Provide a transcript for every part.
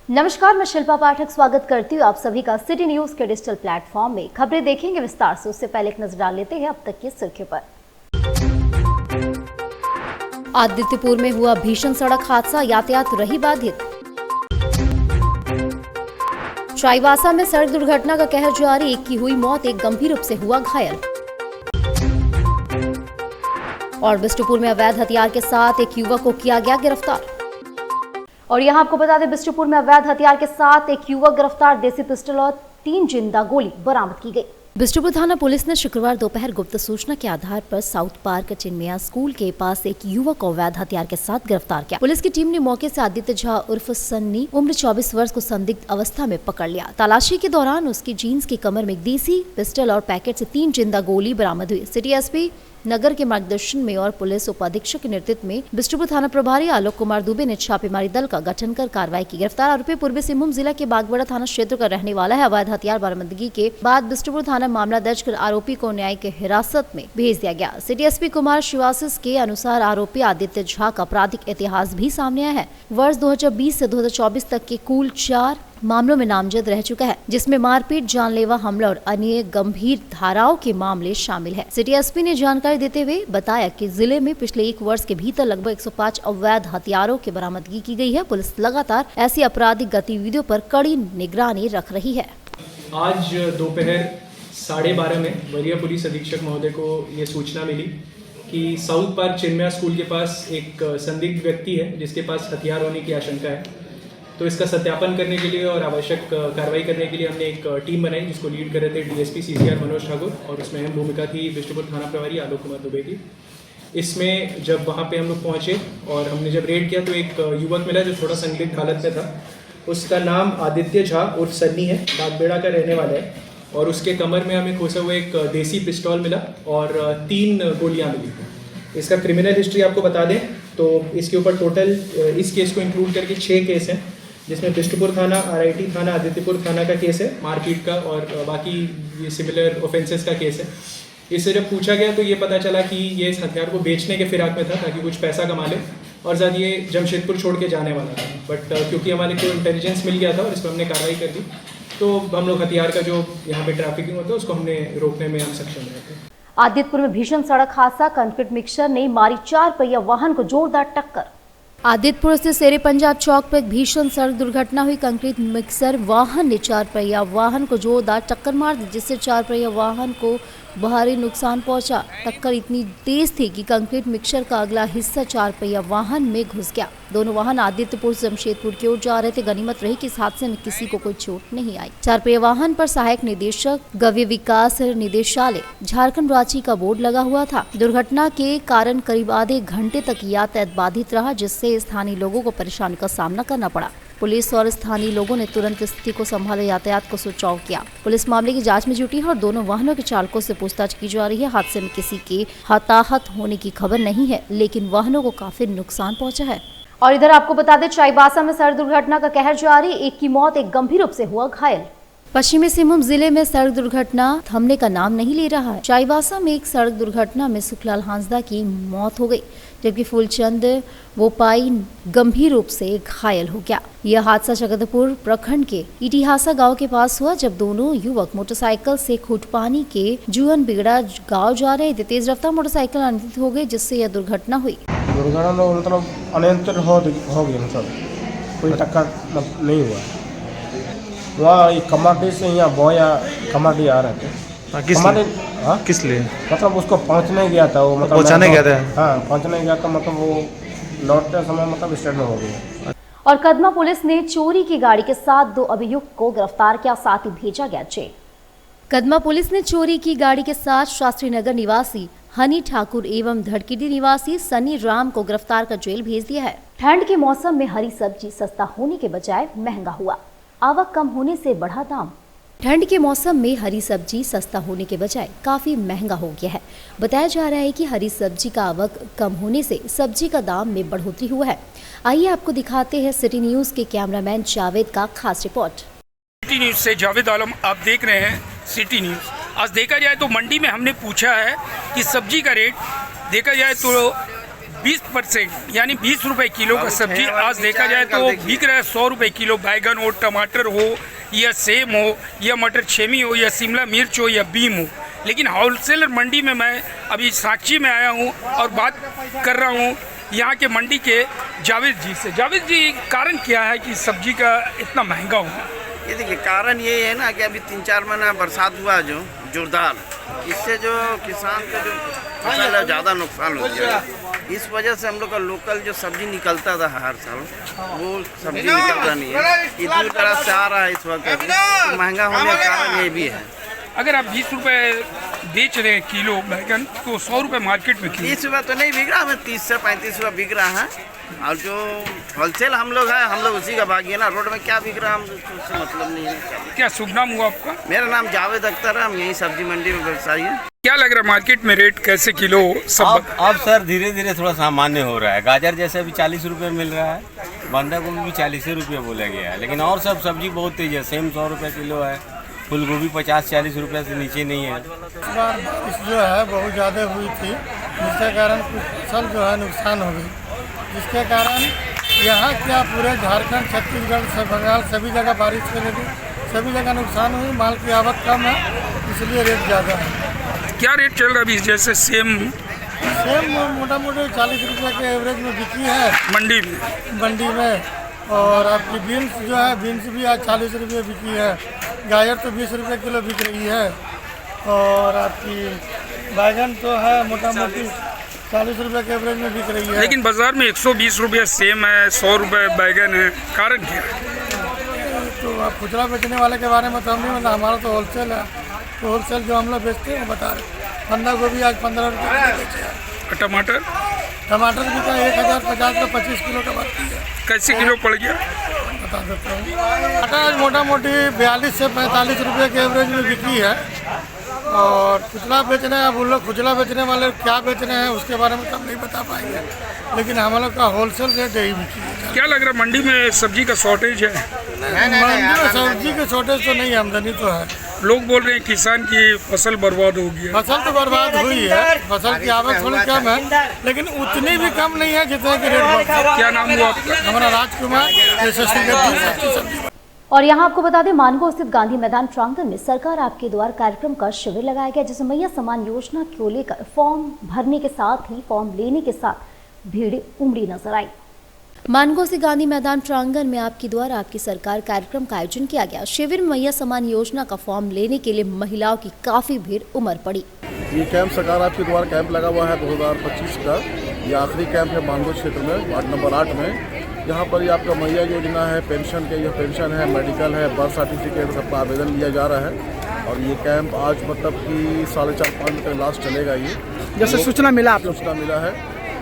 नमस्कार, मैं शिल्पा पाठक स्वागत करती हूँ आप सभी का सिटी न्यूज के डिजिटल प्लेटफॉर्म में। खबरें देखेंगे विस्तार से, उससे पहले एक नजर डाल लेते हैं अब तक की सुर्खियों पर। आदित्यपुर में हुआ भीषण सड़क हादसा, यातायात रही बाधित। चाईबासा में सड़क दुर्घटना का कहर जारी, एक की हुई मौत, एक गंभीर रूप से हुआ घायल। और बिष्टुपुर में अवैध हथियार के साथ एक युवक को किया गया गिरफ्तार। और यहाँ आपको बता दें, बिष्टुपुर में अवैध हथियार के साथ एक युवक गिरफ्तार, देसी पिस्टल और 3 जिंदा गोली बरामद की गई। बिष्टुपुर थाना पुलिस ने शुक्रवार दोपहर गुप्त सूचना के आधार पर साउथ पार्क चिन्मया स्कूल के पास एक युवक को अवैध हथियार के साथ गिरफ्तार किया। पुलिस की टीम ने मौके से आदित्य झा उर्फ सन्नी उम्र 24 वर्ष को संदिग्ध अवस्था में पकड़ लिया। तलाशी के दौरान उसकी जीन्स की कमर में एक देसी पिस्टल और पैकेट से 3 जिंदा गोली बरामद हुई। सिटी एसपी नगर के मार्गदर्शन में और पुलिस उप अधीक्षक के नेतृत्व में बिष्टुपुर थाना प्रभारी आलोक कुमार दुबे ने छापेमारी दल का गठन कर कार्रवाई की। गिरफ्तार आरोपी पूर्वी सिंहभूम जिला के बागबड़ा थाना क्षेत्र का रहने वाला है। अवैध हथियार बरामदगी के बाद बिष्टुपुर थाना मामला दर्ज कर आरोपी को न्यायिक हिरासत में भेज दिया गया। सिटी एसपी कुमार शिवासिस के अनुसार आरोपी आदित्य झा का आपराधिक इतिहास भी सामने आया है। वर्ष 2020 से 2024 तक के कुल 4 मामलों में नामजद रह चुका है, जिसमें मारपीट, जानलेवा हमला और अन्य गंभीर धाराओं के मामले शामिल है। सिटी एसपी ने जानकारी देते हुए बताया कि जिले में पिछले 1 वर्ष के भीतर लगभग 105 अवैध हथियारों की बरामदगी की गई है। पुलिस लगातार ऐसी आपराधिक गतिविधियों पर कड़ी निगरानी रख रही है। आज दोपहर 12:30 में वरीय पुलिस अधीक्षक महोदय को ये सूचना मिली कि साउथ पार्क चिन्मया स्कूल के पास एक संदिग्ध व्यक्ति है जिसके पास हथियार होने की आशंका है। तो इसका सत्यापन करने के लिए और आवश्यक कार्रवाई करने के लिए हमने एक टीम बनाई जिसको लीड कर रहे थे डीएसपी सीसीआर मनोज ठाकुर, और उसमें अहम भूमिका थी बिष्टुपुर थाना प्रभारी आलोक कुमार दुबे की। इसमें जब वहाँ पे हम लोग पहुँचे और हमने जब रेड किया तो एक युवक मिला जो थोड़ा संदिग्ध हालत में था। उसका नाम आदित्य झा उर्फ सन्नी है, बागबेड़ा का रहने वाला है, और उसके कमर में हमें खोसा हुआ एक देसी पिस्तौल मिला और 3 गोलियाँ मिली। इसका क्रिमिनल हिस्ट्री आपको बता दें तो इसके ऊपर टोटल इस केस को इंक्लूड करके 6 केस हैं, जिसमें बिष्टुपुर थाना, आरआईटी थाना, आदित्यपुर थाना का केस है मारपीट का, और बाकी ये सिमिलर ऑफेंसेस का केस है। इससे जब पूछा गया तो ये पता चला कि ये इस हथियार को बेचने के फिराक में था ताकि कुछ पैसा कमा ले, और साथ ये जमशेदपुर छोड़ के जाने वाला था। बट क्योंकि हमारे को इंटेलिजेंस मिल गया था और इस पर हमने कार्रवाई कर दी, तो हम लोग हथियार का जो यहाँ पे ट्रैफिकिंग होता है उसको हमने रोकने में हम सक्षम रहे थे। आदित्यपुर में भीषण सड़क हादसा, कंक्रीट मिक्सर ने मारी 4 पहिया वाहन को जोरदार टक्कर। आदित्यपुर से शेरे पंजाब चौक पर एक भीषण सड़क दुर्घटना हुई। कंक्रीट मिक्सर वाहन ने 4 पहिया वाहन को जोरदार टक्कर मार दी, जिससे 4 पहिया वाहन को भारी नुकसान पहुंचा। टक्कर इतनी तेज थी कि कंक्रीट मिक्सर का अगला हिस्सा 4 पहिया वाहन में घुस गया। दोनों वाहन आदित्यपुर से जमशेदपुर की ओर जा रहे थे। गनीमत रही कि इस हादसे में किसी को कोई चोट नहीं आई। 4 पहिया वाहन पर सहायक निदेशक गव्य विकास निदेशालय झारखंड रांची का बोर्ड लगा हुआ था। दुर्घटना के कारण करीब आधे घंटे तक यातायात बाधित रहा, जिससे स्थानीय लोगों को परेशानी का सामना करना पड़ा। पुलिस और स्थानीय लोगों ने तुरंत स्थिति को संभाले, यातायात को सुचारू किया। पुलिस मामले की जांच में जुटी है और दोनों वाहनों के चालकों से पूछताछ की जा रही है। हादसे में किसी के हताहत होने की खबर नहीं है, लेकिन वाहनों को काफी नुकसान पहुंचा है। और इधर आपको बता दें, चाईबासा में सड़क दुर्घटना का कहर जारी, एक की मौत, एक गंभीर रूप से हुआ घायल। पश्चिमी सिंहभूम जिले में सड़क दुर्घटना थमने का नाम नहीं ले रहा है। चाईबासा में एक सड़क दुर्घटना में सुखलाल हांसदा की मौत हो गई, जबकि फूलचंद वोपाई गंभीर रूप से घायल हो गया। यह हादसा जगदपुर प्रखंड के इटिहासा गांव के पास हुआ, जब दोनों युवक मोटरसाइकिल से खूटपानी के जुअन बिगड़ा गांव जा रहे थे। तेज रफ्तार मोटरसाइकिल अनियंत्रित हो गई, जिससे यह दुर्घटना हुई। दुर्घटना मतलब अनियंत्रित हो गई, मतलब कोई टक्कर नहीं हुआ। वहाँ कमाटी से यहाँ बोया कमाटी आ रहे थे। किस लिए? मतलब उसको पहुँचने गया था वो, मतलब पहुँचने गया था। हाँ, पहुँचने गया था, मतलब वो लौटते समय मतलब स्टैंड में हो गया। और कदमा पुलिस ने चोरी की गाड़ी के साथ 2 अभियुक्त को गिरफ्तार किया, साथ ही भेजा गया जेल। कदमा पुलिस ने चोरी की गाड़ी के साथ शास्त्री नगर निवासी हनी ठाकुर एवं धड़कीडी निवासी सनी राम को गिरफ्तार कर जेल भेज दिया है। ठंड के मौसम में हरी सब्जी सस्ता होने के बजाय महंगा हुआ, आवक कम होने से बढ़ा दाम। ठंड के मौसम में हरी सब्जी सस्ता होने के बजाय काफी महंगा हो गया है। बताया जा रहा है कि हरी सब्जी का आवक कम होने से सब्जी का दाम में बढ़ोतरी हुआ है। आइए आपको दिखाते हैं सिटी न्यूज के कैमरामैन जावेद का खास रिपोर्ट। सिटी न्यूज से जावेद आलम आप देख रहे हैं सिटी न्यूज। आज देखा जाए तो मंडी में हमने पूछा है कि सब्जी का रेट देखा जाए तो 20% यानी 20 रुपए किलो का सब्जी आज देखा जाए तो बिक रहा है 100 रुपए किलो। बैगन हो, टमाटर हो, या सेम हो, या मटर छेमी हो, या शिमला मिर्च हो, या बीम हो। लेकिन होलसेलर मंडी में मैं अभी साक्षी में आया हूँ और बात कर रहा हूँ यहाँ के मंडी के जावेद जी से। जावेद जी, कारण क्या है कि सब्जी का इतना महंगा हुआ? ये देखिए, कारण ये है ना कि अभी 3-4 महीना बरसात हुआ जो जोरदार, इससे जो किसान का जो फसल है ज़्यादा नुकसान हो गया। इस वजह से हम लोग का लोकल जो सब्जी निकलता था हर साल, वो सब्जी निकलता नहीं है। ये दूर दराज से आ रहा है इस वक्त, तो महंगा होने का कारण ये भी है। अगर आप 20 रुपए बेच रहे हैं किलो बैगन, तो 100 रुपए मार्केट में 30 रुपये तो नहीं बिक रहा, हमें 30 से 35 रुपये बिक रहा है। और जो होलसेल हम लोग हैं, हम लोग उसी का बागी है ना। रोड में क्या बिक रहा है हम उससे मतलब नहीं है। क्या शुभ नाम हुआ आपका? मेरा नाम जावेद अख्तर है, हम यही सब्जी मंडी में व्यवसायी है। क्या लग रहा है मार्केट में रेट कैसे किलो सब? अब सर धीरे धीरे थोड़ा सामान्य हो रहा है। गाजर जैसे अभी 40 रुपये मिल रहा है, बंधा गोभी भी 40 रुपये बोला गया है, लेकिन और सब सब्जी बहुत तेज है। सेम 100 रुपये किलो है, फूल गोभी 50-40 रुपये से नीचे नहीं है। इस बार बारिश जो है बहुत ज़्यादा हुई थी, जिसके कारण कुछ फसल जो है नुकसान हो गई, जिसके कारण यहाँ क्या पूरे झारखंड, छत्तीसगढ़, बंगाल सभी जगह बारिश के लिए सभी जगह नुकसान हुई। माल की आवक कम है, इसलिए रेट ज़्यादा है। क्या रेट चल रहा है अभी? जैसे सेम मोटा मोटी 40 रुपये के एवरेज में बिकी है मंडी में। और आपकी बीन्स जो है, बीन्स भी आज 40 रुपये बिकी है। गाजर तो 20 रुपये किलो बिक रही है। और आपकी बैगन तो है मोटा मोटी 40 रुपये के एवरेज में बिक रही है। लेकिन बाजार में 120 रुपये सेम है, 100 रुपये बैगन है, कारण क्या है? तो आप खुचरा बेचने वाले के बारे में तो हम नहीं मतलब, हमारा तो होलसेल है। तो होलसेल जो हम लोग बेचते हैं बता रहे। बंधा गोभी आज 15 रुपये बेचे हैं। टमाटर भी का 1050 का 25 किलो का बाकी है। कैसे किलो पड़ गया? बता देता हूँ। आटा आज मोटा मोटी 42 से 45 रुपये के एवरेज में बिकी है। और खुचरा बेचने, अब उन लोग खुचरा बेचने वाले क्या बेच रहे हैं उसके बारे में तो हम नहीं बता पाएंगे, लेकिन हम लोग का होलसेल रेट यही बिकी है। क्या लग रहा है मंडी में सब्जी का शॉर्टेज है? मंडी में सब्जी के शॉर्टेज तो नहीं, आमदनी तो है। लोग बोल रहे हैं किसान की फसल बर्बाद हो गई है। फसल तो बर्बाद हुई है, फसल की आवक थोड़ी कम है, लेकिन उतनी भी कम नहीं है जितने की रेट बढ़ता है। क्या नाम हुआ आपका? हमारा राजकुमार। और यहाँ आपको बता दें, मानगो स्थित गांधी मैदान प्रांगण में सरकार आपके द्वार कार्यक्रम का शिविर लगाया गया, जिसमें मैया सम्मान योजना को लेकर फॉर्म भरने के साथ ही फॉर्म लेने के साथ भीड़ उमड़ी नजर आई। मानगो से गांधी मैदान प्रांगण में आपकी द्वारा आपकी सरकार कार्यक्रम का आयोजन किया गया। शिविर में मैया सम्मान योजना का फॉर्म लेने के लिए महिलाओं की काफी भीड़ उमड़ पड़ी। ये कैंप सरकार आपके द्वारा कैंप लगा हुआ है 2025 का। ये आखिरी कैंप है मानगो क्षेत्र में, वार्ड नंबर 8 में। यहाँ पर ये आपका मैया योजना है, पेंशन के, ये पेंशन है, मेडिकल है, बर्थ सर्टिफिकेट सबका आवेदन लिया जा रहा है। और ये कैंप आज मतलब कि 4:30-5 तक लास्ट चलेगा। ये जैसे सूचना मिला है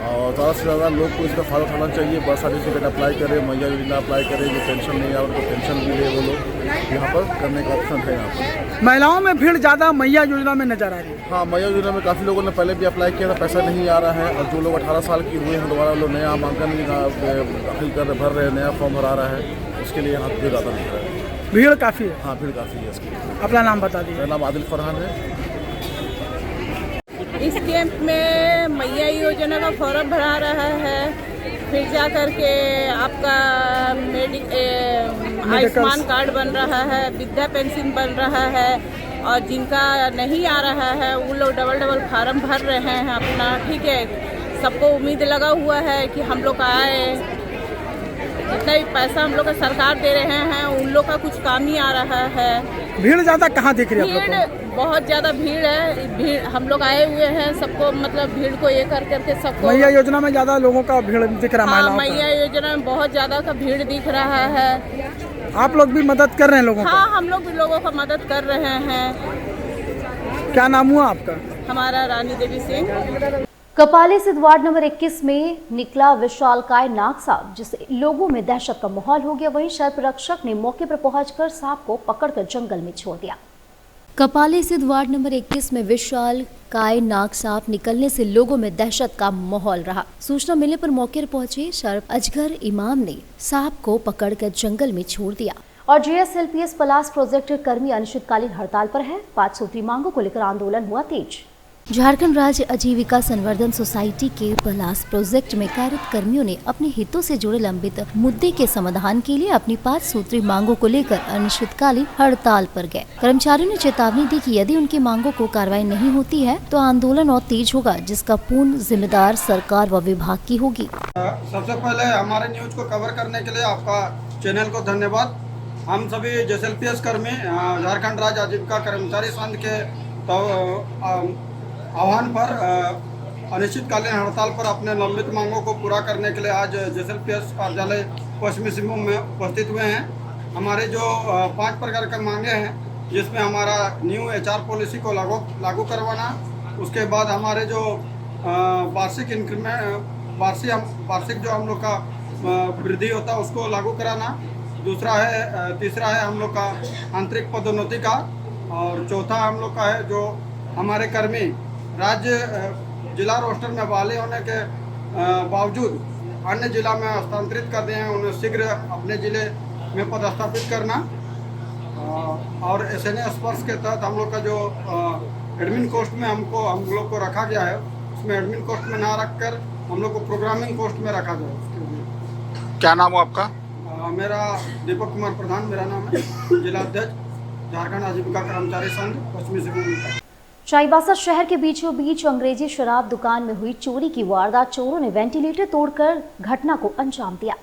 और ज़्यादा से ज़्यादा लोग को इसका फ़ायदा उठाना चाहिए। बर्थ सर्टिफिकेट अप्लाई करें, मैया योजना अप्लाई करें, जो पेंशन नहीं है उनको पेंशन भी दे, वो लोग यहाँ पर करने का ऑप्शन है। यहाँ पर महिलाओं में भीड़ ज़्यादा मैया योजना में नजर आ रही है। हाँ, मैया योजना में काफ़ी लोगों ने पहले भी अप्लाई किया था, पैसा नहीं आ रहा है। और जो लोग 18 साल की हुए हैं दोबारा लोग नया नामांकन दाखिल भर रहे हैं, नया फॉर्म भरा रहा है, उसके लिए यहाँ भीड़ ज़्यादा दिख रहा है। भीड़ काफ़ी है? हाँ, भीड़ काफ़ी है इसकी। अपना नाम बता दीजिए। मेरा नाम आदिल फरहान है। इस कैंप में मैया योजना का फॉर्म भरा रहा है, फिर जा कर के आपका आयुष्मान कार्ड बन रहा है, वृद्धा पेंशन बन रहा है। और जिनका नहीं आ रहा है वो लोग डबल फार्म भर रहे हैं अपना। ठीक है, सबको उम्मीद लगा हुआ है कि हम लोग का आए। जितना भी पैसा हम लोग का सरकार दे रहे हैं उन लोग का कुछ काम ही आ रहा है। भीड़ ज़्यादा कहाँ दिख रही है? भीड़ बहुत ज़्यादा भीड़ है। भीड़ हम लोग आए हुए हैं, सबको मतलब भीड़ को ये कर करके सबको। मैया योजना में ज़्यादा लोगों का भीड़ दिख रहा है। हाँ, मैया योजना में बहुत ज़्यादा का भीड़ दिख रहा है। आप लोग भी मदद कर रहे हैं लोगों? हाँ, हम लोग भी लोगों का मदद कर रहे हैं। क्या नाम हुआ आपका? हमारा रानी देवी सिंह। कपाली स्थित वार्ड नंबर 21 में निकला विशालकाय नाग सांप, जिससे लोगों में दहशत का माहौल हो गया। वहीं सर्प रक्षक ने मौके पर पहुंचकर सांप को पकड़कर जंगल में छोड़ दिया। कपाली स्थित वार्ड नंबर 21 में विशालकाय नाग सांप निकलने से लोगों में दहशत का माहौल रहा। सूचना मिलने पर मौके पर पहुंचे सर्प अजगर इमाम ने सांप को पकड़कर जंगल में छोड़ दिया। और JSLPS पलास प्रोजेक्ट कर्मी अनिश्चितकालीन हड़ताल पर है। 5 सूत्री मांगों को लेकर आंदोलन हुआ तेज। झारखंड राज्य आजीविका संवर्धन सोसाइटी के पलास प्रोजेक्ट में कार्यरत कर्मियों ने अपने हितों से जुड़े लंबित मुद्दे के समाधान के लिए अपनी 5 सूत्री मांगों को लेकर अनिश्चितकालीन हड़ताल पर गए। कर्मचारियों ने चेतावनी दी कि यदि उनकी मांगों को कार्रवाई नहीं होती है तो आंदोलन और तेज होगा, जिसका पूर्ण जिम्मेदार सरकार व विभाग की होगी। सबसे पहले हमारे न्यूज को कवर करने के लिए आपका चैनल को धन्यवाद। हम सभी JSLPS कर्मी झारखंड राज्य आजीविका कर्मचारी संघ के आह्वान पर अनिश्चितकालीन हड़ताल पर अपने लंबित मांगों को पूरा करने के लिए आज JSLPS कार्यालय पश्चिमी सिंहभूम में उपस्थित हुए हैं। हमारे जो 5 प्रकार के मांगे हैं, जिसमें हमारा न्यू HR पॉलिसी को लागू करवाना, उसके बाद हमारे जो वार्षिक इंक्रीमेंट वार्षिक जो हम लोग का वृद्धि होता है उसको लागू कराना, तीसरा है हम लोग का आंतरिक पदोन्नति का, और चौथा हम लोग का है जो हमारे कर्मी राज्य जिला रोस्टर में बहाली होने के बावजूद अन्य जिला में हस्तांतरित कर दिए हैं, उन्हें शीघ्र अपने जिले में पदस्थापित करना। और SNA स्पर्श के तहत हम लोग का जो एडमिन कोस्ट में हम लोग को रखा गया है, उसमें एडमिन कोस्ट में ना रखकर हम लोग को प्रोग्रामिंग कोस्ट में रखा जाए। क्या नाम हो आपका? मेरा दीपक कुमार प्रधान मेरा नाम है, जिला अध्यक्ष झारखंड आजीविका कर्मचारी संघ पश्चिमी सिंहभूम। चाईबासा शहर के बीचों बीच अंग्रेजी शराब दुकान में हुई चोरी की वारदात, चोरों ने वेंटिलेटर तोड़कर घटना को अंजाम दिया।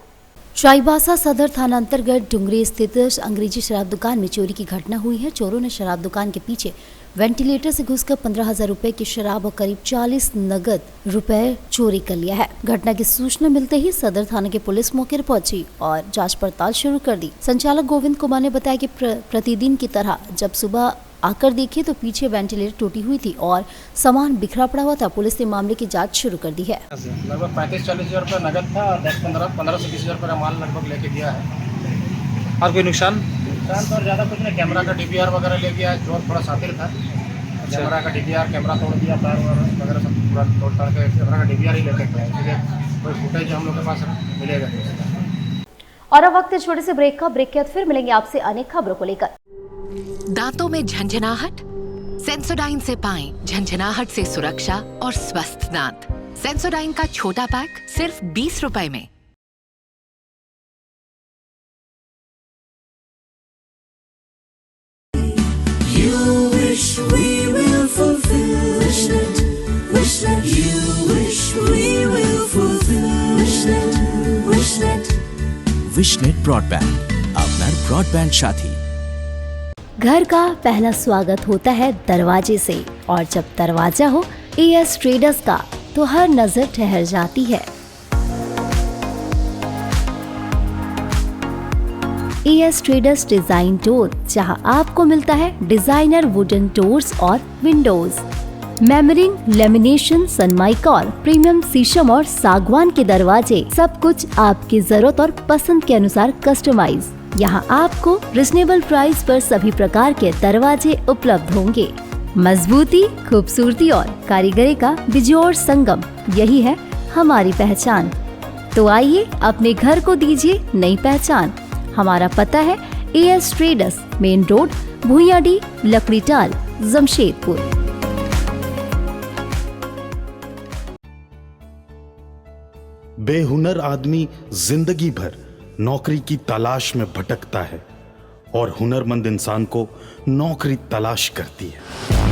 चाईबासा सदर थाना अंतर्गत डुंगरी स्थित अंग्रेजी शराब दुकान में चोरी की घटना हुई है। चोरों ने शराब दुकान के पीछे वेंटिलेटर से घुसकर 15,000 रुपए की शराब और करीब 40 नगद रुपए चोरी कर लिया है। घटना की सूचना मिलते ही सदर थाना की पुलिस मौके पर पहुंची और जांच पड़ताल शुरू कर दी। संचालक गोविंद कुमार ने बताया कि प्रतिदिन की तरह जब सुबह आकर देखे तो पीछे वेंटिलेटर टूटी हुई थी और सामान बिखरा पड़ा हुआ था। पुलिस ने मामले की जांच शुरू कर दी है। लगभग 35-40 हज़ार रुपये नगद था, 15 से 20 हज़ार रुपये माल लगभग लेके दिया है। और कोई नुकसान? तो ज़्यादा कुछ नहीं, कैमरा का DVR वगैरह ले गया, चोर थोड़ा शातिर था। कैमरा का DVR कैमरा तोड़ दिया, तार वगैरह सब पूरा तोड़ ताड़ के कैमरा का DVR ही लेके गया, इसलिए कोई फुटेज हम लोग के पास मिलेगा। और अब वक्त है छोटे से ब्रेक का। ब्रेक के बाद फिर मिलेंगे आपसे अनेक खबरों को लेकर। दांतों में झंझनाहट? सेंसोडाइन से पाएं झंझनाहट से सुरक्षा और स्वस्थ दांत। सेंसोडाइन का छोटा पैक सिर्फ 20 रुपए में। विशनेट ब्रॉडबैंड, अपना ब्रॉडबैंड साथी। घर का पहला स्वागत होता है दरवाजे से, और जब दरवाजा हो AS ट्रेडर्स का तो हर नजर ठहर जाती है। AS ट्रेडर्स डिजाइन डोर, जहां आपको मिलता है डिजाइनर वुडन डोर्स और विंडोज, मेमरिंग, लेमिनेशन, सनमाइका, प्रीमियम शीशम और सागवान के दरवाजे, सब कुछ आपकी जरूरत और पसंद के अनुसार कस्टमाइज। यहाँ आपको रिजनेबल प्राइस पर सभी प्रकार के दरवाजे उपलब्ध होंगे। मजबूती, खूबसूरती और कारीगरी का बिजोड़ संगम, यही है हमारी पहचान। तो आइए अपने घर को दीजिए नई पहचान। हमारा पता है AS traders, main road, Bhuiyadih, Lakdital, Jamshedpur. बेहुनर आदमी जिंदगी भर नौकरी की तलाश में भटकता है और हुनरमंद इंसान को नौकरी तलाश करती है।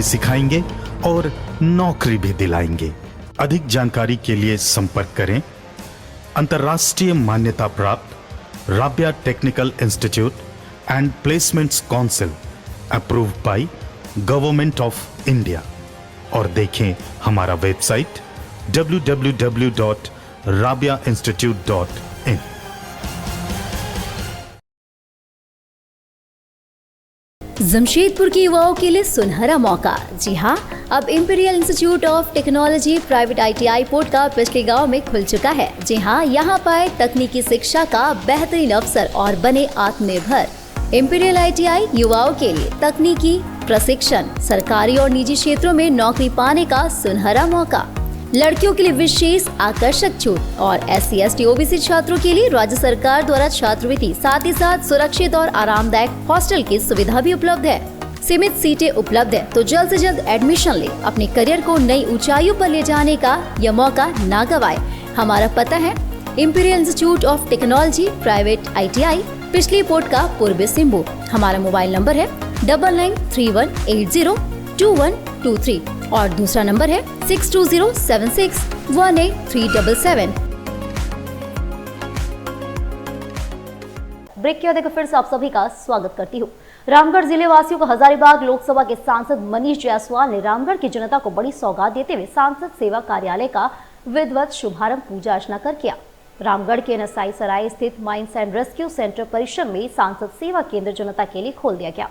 सिखाएंगे और नौकरी भी दिलाएंगे। अधिक जानकारी के लिए संपर्क करें अंतर्राष्ट्रीय मान्यता प्राप्त Rabia technical institute and placements council approved by government of India और देखें हमारा वेबसाइट www.rabiainstitute.in। जमशेदपुर के युवाओं के लिए सुनहरा मौका। जी हां, अब imperial institute of technology private ITI port का पिछले गांव में खुल चुका है। जी हां, यहां पाए तकनीकी शिक्षा का बेहतरीन अवसर और बने आत्मनिर्भर। इंपीरियल ITI युवाओं के लिए तकनीकी प्रशिक्षण, सरकारी और निजी क्षेत्रों में नौकरी पाने का सुनहरा मौका। लड़कियों के लिए विशेष आकर्षक छूट और SC ST OBC छात्रों के लिए राज्य सरकार द्वारा छात्रवृत्ति, साथ ही साथ सुरक्षित और आरामदायक हॉस्टल की सुविधा भी उपलब्ध है। सीमित सीटें उपलब्ध है, तो जल्द से जल्द एडमिशन ले अपने करियर को नई ऊंचाइयों पर ले जाने का यह मौका ना गवाए। हमारा पता है imperial institute of technology private ITI पिछली पोर्ट का पूर्वी सिंहभूम। हमारा मोबाइल नंबर है 9931802123 और दूसरा नंबर है 6207618377। ब्रेक के बाद फिर से आप सभी का स्वागत करती हूँ। रामगढ़ जिले वासियों को हजारीबाग लोकसभा के सांसद मनीष जायसवाल ने रामगढ़ की जनता को बड़ी सौगात देते हुए सांसद सेवा कार्यालय का विधिवत शुभारंभ पूजा अर्चना कर किया। रामगढ़ के NSI सराय स्थित माइंस एंड रेस्क्यू सेंटर परिसर में सांसद सेवा केंद्र जनता के लिए खोल दिया गया।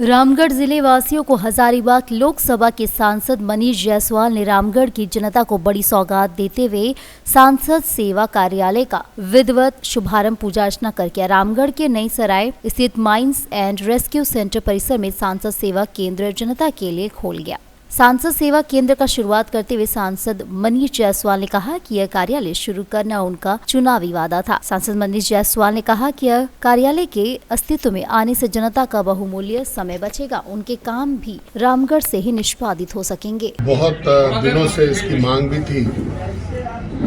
रामगढ़ जिले वासियों को हजारीबाग लोकसभा के सांसद मनीष जायसवाल ने रामगढ़ की जनता को बड़ी सौगात देते हुए सांसद सेवा कार्यालय का विधिवत शुभारंभ पूजा अर्चना कर किया। रामगढ़ के नई सराय स्थित माइंस एंड रेस्क्यू सेंटर परिसर में सांसद सेवा केंद्र जनता के लिए खोल गया। सांसद सेवा केंद्र का शुरुआत करते हुए सांसद मनीष जायसवाल ने कहा कि यह कार्यालय शुरू करना उनका चुनावी वादा था। सांसद मनीष जायसवाल ने कहा कि यह कार्यालय के अस्तित्व में आने से जनता का बहुमूल्य समय बचेगा, उनके काम भी रामगढ़ से ही निष्पादित हो सकेंगे। बहुत दिनों से इसकी मांग भी थी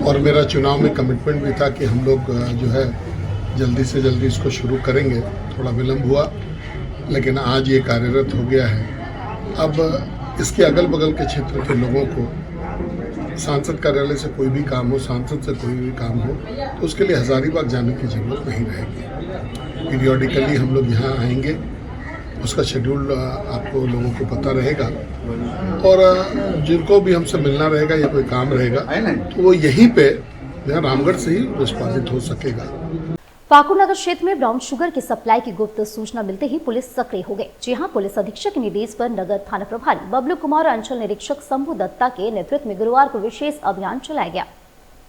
और मेरा चुनाव में कमिटमेंट भी था कि हम लोग जो है जल्दी से जल्दी इसको शुरू करेंगे। थोड़ा विलम्ब हुआ लेकिन आज ये कार्यरत हो गया है। अब इसके अगल बगल के क्षेत्र के लोगों को सांसद कार्यालय से कोई भी काम हो, सांसद से कोई भी काम हो, तो उसके लिए हजारीबाग जाने की जरूरत नहीं रहेगी। पीरियडिकली हम लोग यहाँ आएंगे, उसका शेड्यूल आपको लोगों को पता रहेगा और जिनको भी हमसे मिलना रहेगा या कोई काम रहेगा तो वो यहीं पे यहाँ रामगढ़ से ही निष्पादित हो सकेगा। पाकुड़ नगर क्षेत्र में ब्राउन शुगर की सप्लाई की गुप्त सूचना मिलते ही पुलिस सक्रिय हो गई। जी हां, पुलिस अधीक्षक के निर्देश पर नगर थाना प्रभारी बबलू कुमार और अंचल निरीक्षक शंभू दत्ता के नेतृत्व में गुरुवार को विशेष अभियान चलाया गया।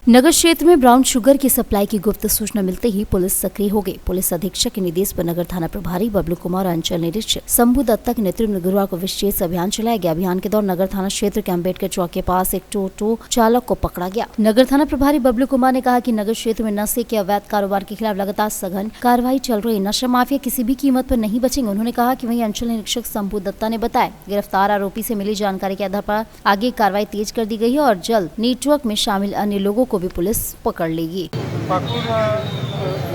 नगर क्षेत्र में ब्राउन शुगर की सप्लाई की गुप्त सूचना मिलते ही पुलिस सक्रिय हो गई। पुलिस अधीक्षक के निर्देश पर नगर थाना प्रभारी बबलू कुमार और अंचल निरीक्षक शंभू दत्ता के नेतृत्व में गुरुवार को विशेष अभियान चलाया गया। अभियान के दौरान नगर थाना क्षेत्र के अम्बेडकर चौक के पास एक टोटो चालक को पकड़ा गया। नगर थाना प्रभारी बबलू कुमार ने कहा कि नगर क्षेत्र में नशे के अवैध कारोबार के खिलाफ लगातार सघन कार्रवाई चल रही। नशा माफिया किसी भी कीमत पर नहीं बचेंगे। उन्होंने कहा कि वहीं अंचल निरीक्षक शंभू दत्ता ने बताया गिरफ्तार आरोपी से मिली जानकारी के आधार पर आगे कार्रवाई तेज कर दी गई है और जल्द नेटवर्क में शामिल अन्य लोगों को भी पुलिस पकड़ लेगी। पाकुड़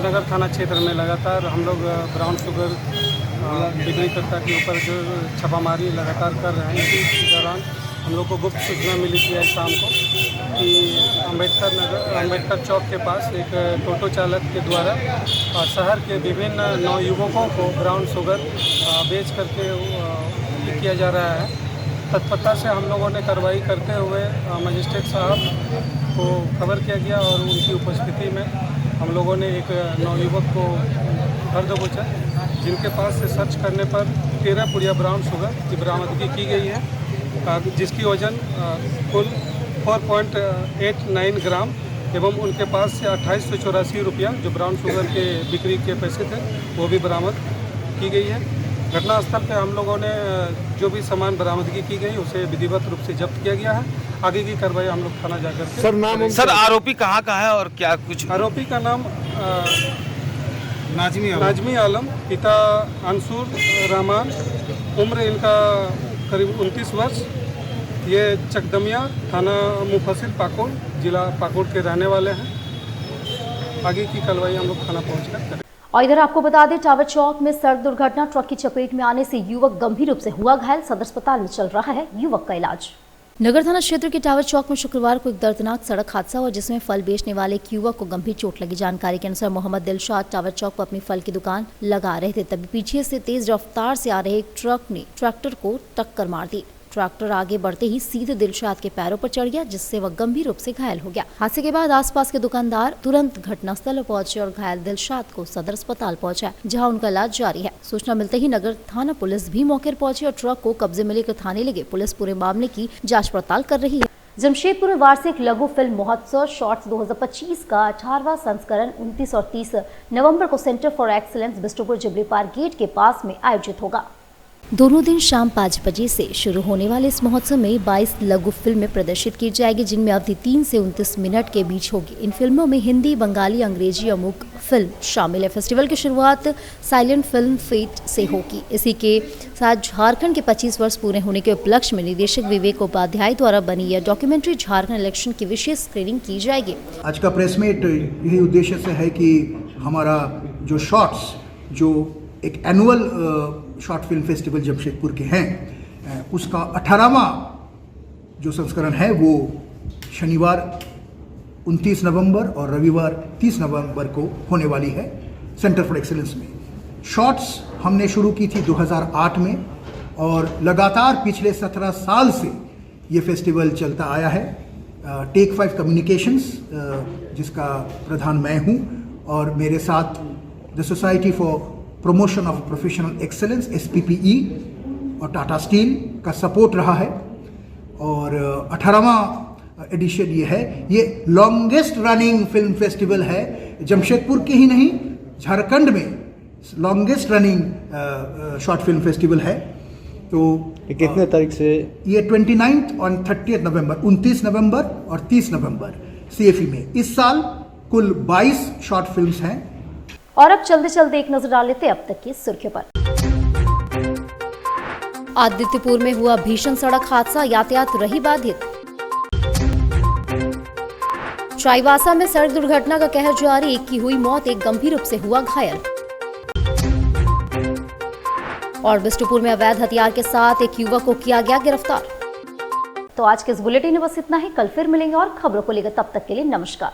नगर थाना क्षेत्र में लगातार हम लोग ब्राउन शुगर बिक्रीकर्ता के ऊपर जो छापामारी लगातार कर रहे हैं। इसी दौरान हम लोग को गुप्त सूचना मिली थी आज शाम को कि अम्बेडकर चौक के पास एक टोटो चालक के द्वारा शहर के विभिन्न नवयुवकों को ब्राउन शुगर बेच करके किया जा रहा है। तत्परता से हम लोगों ने कार्रवाई करते हुए मजिस्ट्रेट साहब को खबर किया गया और उनकी उपस्थिति में हम लोगों ने एक नवयुवक को घर दबोचा, जिनके पास से सर्च करने पर 13 पुड़िया ब्राउन शुगर की बरामदगी की गई है, जिसकी वजन कुल 4.89 ग्राम एवं उनके पास से 2884 रुपया जो ब्राउन शुगर के बिक्री के पैसे थे वो भी बरामद की गई है। घटनास्थल पे हम लोगों ने जो भी सामान बरामदगी की गई उसे विधिवत रूप से जब्त किया गया है। आगे की कार्रवाई हम लोग थाना जाकर के सर आरोपी कहाँ का है और क्या कुछ? आरोपी का नाम नाजमी आलम, पिता अंसुर रहमान, उम्र इनका करीब 29 वर्ष। ये चकदमिया थाना मुफस्सिल पाकुड़ जिला पाकुड़ के रहने वाले हैं। आगे की कार्रवाई हम लोग थाना पहुँच कर करें। और इधर आपको बता दें, टावर चौक में सड़क दुर्घटना, ट्रक की चपेट में आने से युवक गंभीर रूप से हुआ घायल। सदर अस्पताल में चल रहा है युवक का इलाज। नगर थाना क्षेत्र के टावर चौक में शुक्रवार को एक दर्दनाक सड़क हादसा हुआ, जिसमें फल बेचने वाले एक युवक को गंभीर चोट लगी। जानकारी के अनुसार मोहम्मद दिलशाद टावर चौक पर अपनी फल की दुकान लगा रहे थे, तभी पीछे से तेज रफ्तार से आ रहे एक ट्रक ने ट्रैक्टर को टक्कर मार दी। ट्रैक्टर आगे बढ़ते ही सीधे दिलशाद के पैरों पर चढ़ गया, जिससे वह गंभीर रूप से घायल हो गया। हादसे के बाद आसपास के दुकानदार तुरंत घटनास्थल पर पहुंचे और घायल दिलशाद को सदर अस्पताल पहुंचाया, जहां उनका इलाज जारी है। सूचना मिलते ही नगर थाना पुलिस भी मौके पर पहुंची और ट्रक को कब्जे में लेकर थाने ले गए। पुलिस पूरे मामले की जाँच पड़ताल कर रही है। जमशेदपुर में वार्षिक लघु फिल्म महोत्सव शॉर्ट्स 2025 का 18वां संस्करण 29 और 30 नवंबर को centre for excellence Bistupur Jubilee Park gate के पास में आयोजित होगा। दोनों दिन शाम 5 बजे से शुरू होने वाले इस महोत्सव में 22 लघु फिल्में प्रदर्शित की जाएगी, जिनमें अवधि 3 से 29 मिनट के बीच होगी। इन फिल्मों में हिंदी, बंगाली, अंग्रेजी और मूक फिल्म शामिल है। फेस्टिवल की शुरुआत साइलेंट फिल्म फेट से होगी। इसी के साथ झारखंड के 25 वर्ष पूरे होने के उपलक्ष्य में निदेशक विवेक उपाध्याय द्वारा बनी यह डॉक्यूमेंट्री झारखंड इलेक्शन की विशेष स्क्रीनिंग की जाएगी। आज का प्रेस मीट यही उद्देश्य से है कि हमारा जो शॉर्ट्स, जो एक annual short film festival Jamshedpur के हैं, उसका 18वां जो संस्करण है वो शनिवार 29 नवंबर और रविवार 30 नवंबर को होने वाली है सेंटर फॉर एक्सीलेंस में। शॉर्ट्स हमने शुरू की थी 2008 में और लगातार पिछले 17 साल से ये फेस्टिवल चलता आया है। टेक 5 कम्युनिकेशंस, जिसका प्रधान मैं हूँ, और मेरे साथ the society for promotion of professional excellence SPPE और टाटा स्टील का सपोर्ट रहा है। और 18वां एडिशन ये है। ये लॉन्गेस्ट रनिंग फिल्म फेस्टिवल है जमशेदपुर के ही नहीं, झारखंड में longest running short film festival है। तो कितने तारीख से? ये 29 और 30 नवंबर, 29 नवंबर और 30 नवंबर CFE में। इस साल कुल 22 शॉर्ट फिल्म्स हैं। और अब चलते चलते एक नजर डाल लेते अब तक की सुर्खियों पर। आदित्यपुर में हुआ भीषण सड़क हादसा, यातायात रही बाधित। चाईबासा में सड़क दुर्घटना का कहर जारी, एक की हुई मौत, एक गंभीर रूप से हुआ घायल। और बिष्टुपुर में अवैध हथियार के साथ एक युवक को किया गया गिरफ्तार। तो आज के इस बुलेटिन में बस इतना ही। कल फिर मिलेंगे और खबरों को लेकर, तब तक के लिए नमस्कार।